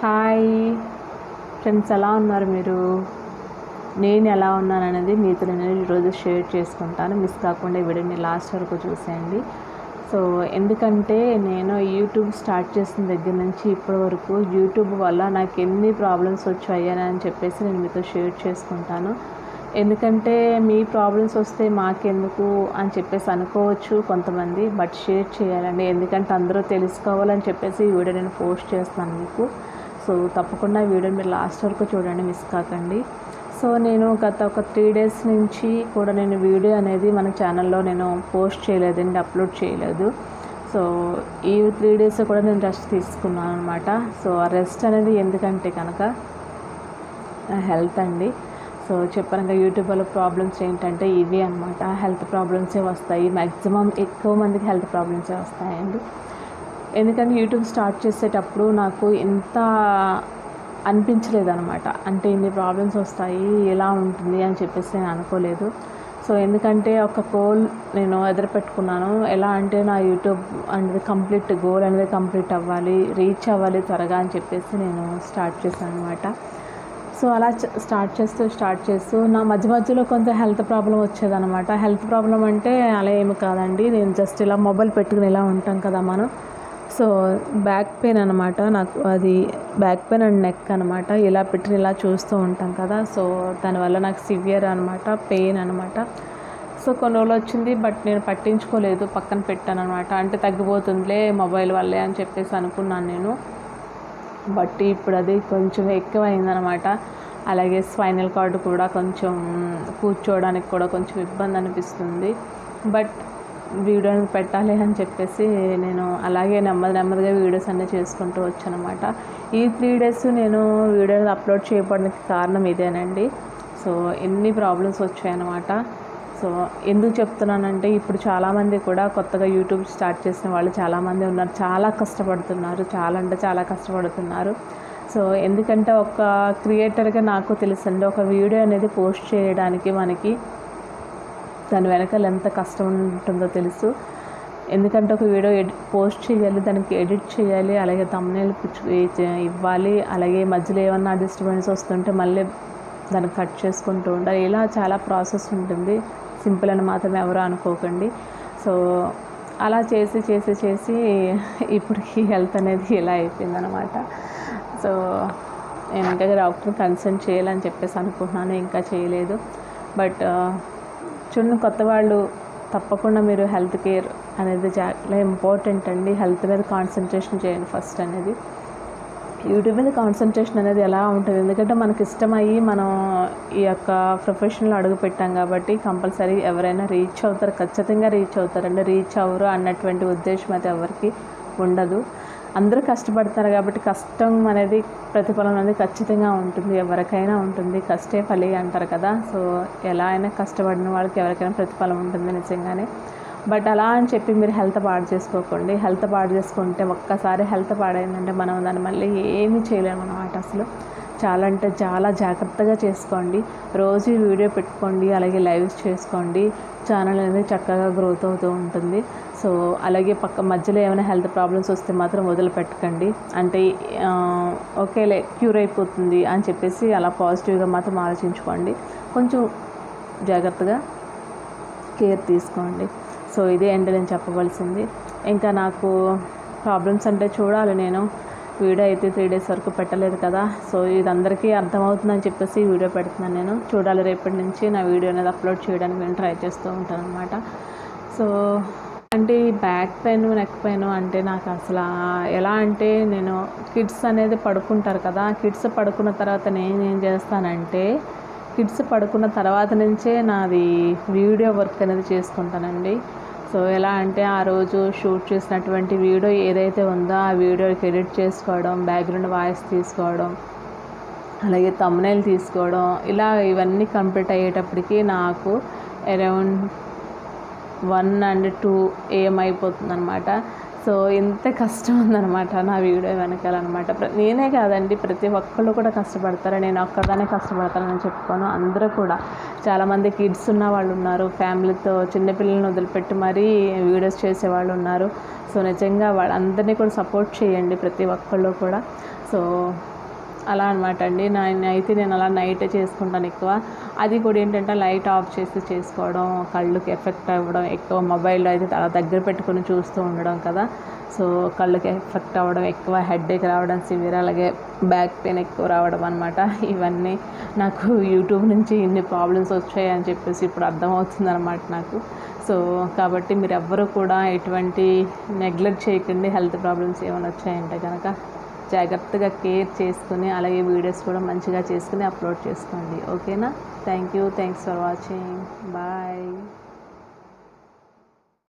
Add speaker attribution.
Speaker 1: Hi friends, ఎలా ఉన్నారు మీరు? నేను ఎలా ఉన్నాను అనేది మీతో నేను ఈరోజు షేర్ చేసుకుంటాను. మిస్ కాకుండా ఈ వీడియోని లాస్ట్ వరకు చూసేయండి. సో ఎందుకంటే నేను యూట్యూబ్ స్టార్ట్ చేసిన దగ్గర నుంచి ఇప్పటి వరకు యూట్యూబ్ వల్ల నాకు ఎన్ని ప్రాబ్లమ్స్ వచ్చాయని చెప్పేసి నేను మీతో షేర్ చేసుకుంటాను. ఎందుకంటే మీ ప్రాబ్లమ్స్ వస్తే మాకెందుకు అని చెప్పేసి అనుకోవచ్చు కొంతమంది, బట్ షేర్ చేయాలండి. ఎందుకంటే అందరూ తెలుసుకోవాలని చెప్పేసి ఈ వీడియో నేను పోస్ట్ చేస్తాను మీకు. సో తప్పకుండా ఈ వీడియో మీరు లాస్ట్ వరకు చూడండి, మిస్ కాకండి. సో నేను గత ఒక 3 డేస్ నుంచి కూడా నేను వీడియో అనేది మన ఛానల్లో నేను పోస్ట్ చేయలేదండి, అప్లోడ్ చేయలేదు. సో ఈ 3 డేస్ కూడా నేను రెస్ట్ తీసుకున్నాను అనమాట. సో ఆ రెస్ట్ అనేది ఎందుకంటే కనుక హెల్త్ అండి. సో చెప్పాను కదా, యూట్యూబ్ వల్ల ప్రాబ్లమ్స్ ఏంటంటే ఇవి అనమాట. హెల్త్ ప్రాబ్లమ్సే వస్తాయి, మ్యాక్సిమం ఎక్కువ మందికి హెల్త్ ప్రాబ్లమ్సే వస్తాయండి. ఎందుకంటే యూట్యూబ్ స్టార్ట్ చేసేటప్పుడు నాకు ఎంత అనిపించలేదు అనమాట. అంటే ఇన్ని ప్రాబ్లమ్స్ వస్తాయి, ఎలా ఉంటుంది అని చెప్పేసి నేను అనుకోలేదు. సో ఎందుకంటే ఒక గోల్ నేను ఎదురుపెట్టుకున్నాను. ఎలా అంటే నా యూట్యూబ్ అనేది గోల్ అనేది కంప్లీట్ అవ్వాలి, రీచ్ అవ్వాలి త్వరగా అని చెప్పేసి నేను స్టార్ట్ చేశాను అనమాట. సో అలా స్టార్ట్ చేస్తూ నా మధ్యలో కొంత హెల్త్ ప్రాబ్లం వచ్చేదనమాట. హెల్త్ ప్రాబ్లం అంటే అలా ఏమి కాదండి, నేను జస్ట్ ఇలా మొబైల్ పెట్టుకుని ఇలా ఉంటాం కదా మనం. సో బ్యాక్ పెయిన్ అనమాట నాకు, అది బ్యాక్ పెయిన్ అండ్ నెక్ అనమాట. ఇలా పెట్టుకుని ఇలా చూస్తూ ఉంటాం కదా. సో దానివల్ల నాకు సివియర్ అనమాట, పెయిన్ అనమాట. సో కొన్ని రోజులు వచ్చింది, బట్ నేను పట్టించుకోలేదు, పక్కన పెట్టాను అనమాట. అంటే తగ్గిపోతుందిలే మొబైల్ వల్లే అని చెప్పేసి అనుకున్నాను నేను. బట్ ఇప్పుడు అది కొంచెం ఎక్కువైందనమాట. అలాగే స్పైనల్ కార్డ్ కూడా కొంచెం కూర్చోవడానికి కూడా కొంచెం ఇబ్బంది అనిపిస్తుంది. బట్ వీడియోని పెట్టాలి అని చెప్పేసి నేను అలాగే నెమ్మదిగా వీడియోస్ అన్నీ చేసుకుంటూ వచ్చానమాట. ఈ 3 డేస్ నేను వీడియోని అప్లోడ్ చేయడానికి కారణం ఇదేనండి. సో ఎన్ని ప్రాబ్లమ్స్ వచ్చాయన్నమాట. సో ఎందుకు చెప్తున్నానంటే ఇప్పుడు చాలామంది కూడా కొత్తగా యూట్యూబ్ స్టార్ట్ చేసిన వాళ్ళు చాలామంది ఉన్నారు, చాలా కష్టపడుతున్నారు, చాలా కష్టపడుతున్నారు. సో ఎందుకంటే ఒక క్రియేటర్గా నాకు తెలుసండి, ఒక వీడియో అనేది పోస్ట్ చేయడానికి మనకి దాని వెనకాల ఎంత కష్టం ఉంటుందో తెలుసు. ఎందుకంటే ఒక వీడియో పోస్ట్ చేయాలి, దానికి ఎడిట్ చేయాలి, అలాగే థంబ్నెయిల్ ఇవ్వాలి, అలాగే మధ్యలో ఏమన్నా డిస్టర్బెన్స్ వస్తుంటే మళ్ళీ దాన్ని కట్ చేసుకుంటూ ఉండాలి. ఇలా చాలా ప్రాసెస్ ఉంటుంది, సింపుల్ అని మాత్రం ఎవరు అనుకోకండి. సో అలా చేసి ఇప్పటికి హెల్త్ అనేది ఇలా అయిపోయిందనమాట. సో నేను ఇంకా డాక్టర్ని కన్సల్ట్ చేయాలని చెప్పేసి అనుకుంటున్నాను, ఇంకా చేయలేదు. బట్ చూడండి, కొత్త వాళ్ళు తప్పకుండా మీరు హెల్త్ కేర్ అనేది చాలా ఇంపార్టెంట్ అండి. హెల్త్ మీద కాన్సన్ట్రేషన్ చేయండి ఫస్ట్ అనేది. యూట్యూబ్ మీద కాన్సన్ట్రేషన్ అనేది ఎలా ఉంటుంది, ఎందుకంటే మనకి ఇష్టమయ్యి మనం ఈ యొక్క ప్రొఫెషన్లో అడుగు పెట్టాం కాబట్టి కంపల్సరీ ఎవరైనా రీచ్ అవుతారు, ఖచ్చితంగా రీచ్ అవుతారండి. రీచ్ అవ్వరు అన్నటువంటి ఉద్దేశం అయితే ఎవరికి ఉండదు. అందరూ కష్టపడతారు కాబట్టి కష్టం అనేది ప్రతిఫలం అనేది ఖచ్చితంగా ఉంటుంది, ఎవరికైనా ఉంటుంది. కష్టే ఫలి అంటారు కదా. సో ఎలా అయినా కష్టపడిన వాళ్ళకి ఎవరికైనా ప్రతిఫలం ఉంటుంది నిజంగానే. బట్ అలా అని చెప్పి మీరు హెల్త్ పాడు చేసుకోకండి. హెల్త్ పాడు చేసుకుంటే ఒక్కసారి హెల్త్ పాడైందంటే మనం దాన్ని మళ్ళీ ఏమీ చేయలేము అన్నమాట. అసలు చాలా అంటే చాలా జాగ్రత్తగా చేసుకోండి. రోజు వీడియో పెట్టుకోండి, అలాగే లైవ్స్ చేసుకోండి. ఛానల్ అనేది చక్కగా గ్రోత్ అవుతూ ఉంటుంది. సో అలాగే మధ్యలో ఏమైనా హెల్త్ ప్రాబ్లమ్స్ వస్తే మాత్రం వదిలిపెట్టకండి. అంటే ఓకేలే క్యూర్ అయిపోతుంది అని చెప్పేసి అలా పాజిటివ్గా మాత్రం ఆలోచించుకోండి. కొంచెం జాగ్రత్తగా కేర్ తీసుకోండి. సో ఇదే అండి నేను చెప్పవలసింది. ఇంకా నాకు ప్రాబ్లమ్స్ అంటే చూడాలి, నేను వీడియో అయితే 3 డేస్ వరకు పెట్టలేదు కదా. సో ఇది అందరికీ అర్థమవుతుందని చెప్పేసి వీడియో పెడుతున్నాను నేను. చూడాలి, రేపటి నుంచి నా వీడియో అనేది అప్లోడ్ చేయడానికి నేను ట్రై చేస్తూ ఉంటాను అనమాట. సో అంటే ఈ బ్యాక్ పెయిన్, నెక్ పెయిన్ అంటే నాకు అసలు ఎలా అంటే, నేను కిడ్స్ అనేది పడుకుంటారు కదా, కిడ్స్ పడుకున్న తర్వాత నేనేం చేస్తానంటే, కిడ్స్ పడుకున్న తర్వాత నుంచే నాది వీడియో వర్క్ అనేది చేసుకుంటానండి. సో ఎలా అంటే ఆ రోజు షూట్ చేసినటువంటి వీడియో ఏదైతే ఉందో ఆ వీడియోకి ఎడిట్ చేసుకోవడం, బ్యాక్గ్రౌండ్ వాయిస్ తీసుకోవడం, అలాగే థంబ్నెయిల్ తీసుకోవడం, ఇలా ఇవన్నీ కంప్లీట్ అయ్యేటప్పటికి నాకు అరౌండ్ 1 and 2 AM అయిపోతుంది అనమాట. సో సో ఇంత కష్టం ఉందన్నమాట నా వీడియో వెనకాలన్నమాట. నేనే కాదండి, ప్రతి ఒక్కళ్ళు కూడా కష్టపడతారు. నేను ఒక్కదానే కష్టపడతానని చెప్పుకోను. అందరూ కూడా చాలామంది కిడ్స్ ఉన్న వాళ్ళు ఉన్నారు, ఫ్యామిలీతో చిన్నపిల్లల్ని వదిలిపెట్టి మరీ వీడియోస్ చేసేవాళ్ళు ఉన్నారు. సో నిజంగా వాళ్ళందరినీ కూడా సపోర్ట్ చేయండి ప్రతి ఒక్కళ్ళు కూడా. సో అలా అనమాట అండి. అయితే నేను అలా నైటే చేసుకుంటాను ఎక్కువ. అది కూడా ఏంటంటే లైట్ ఆఫ్ చేసి చేసుకోవడం, కళ్ళుకి ఎఫెక్ట్ అవ్వడం, ఎక్కువ మొబైల్లో అయితే అలా దగ్గర పెట్టుకొని చూస్తూ ఉండడం కదా. సో కళ్ళకి ఎఫెక్ట్ అవ్వడం, ఎక్కువ హెడేక్ రావడం సివియర్, అలాగే బ్యాక్ పెయిన్ ఎక్కువ రావడం అనమాట. ఇవన్నీ నాకు యూట్యూబ్ నుంచి ఇన్ని ప్రాబ్లమ్స్ వచ్చాయని చెప్పేసి ఇప్పుడు అర్థమవుతుంది అనమాట నాకు. సో కాబట్టి మీరు ఎవ్వరూ కూడా ఎటువంటి నెగ్లెక్ట్ చేయకండి. హెల్త్ ప్రాబ్లమ్స్ ఏమైనా వచ్చాయంటే కనుక జాగ్రత్తగా కేర్ చేసుకుని, అలాగే వీడియోస్ కూడా మంచిగా చేసుకుని అప్లోడ్ చేసుకోండి. ఓకేనా? Thanks for watching. బాయ్.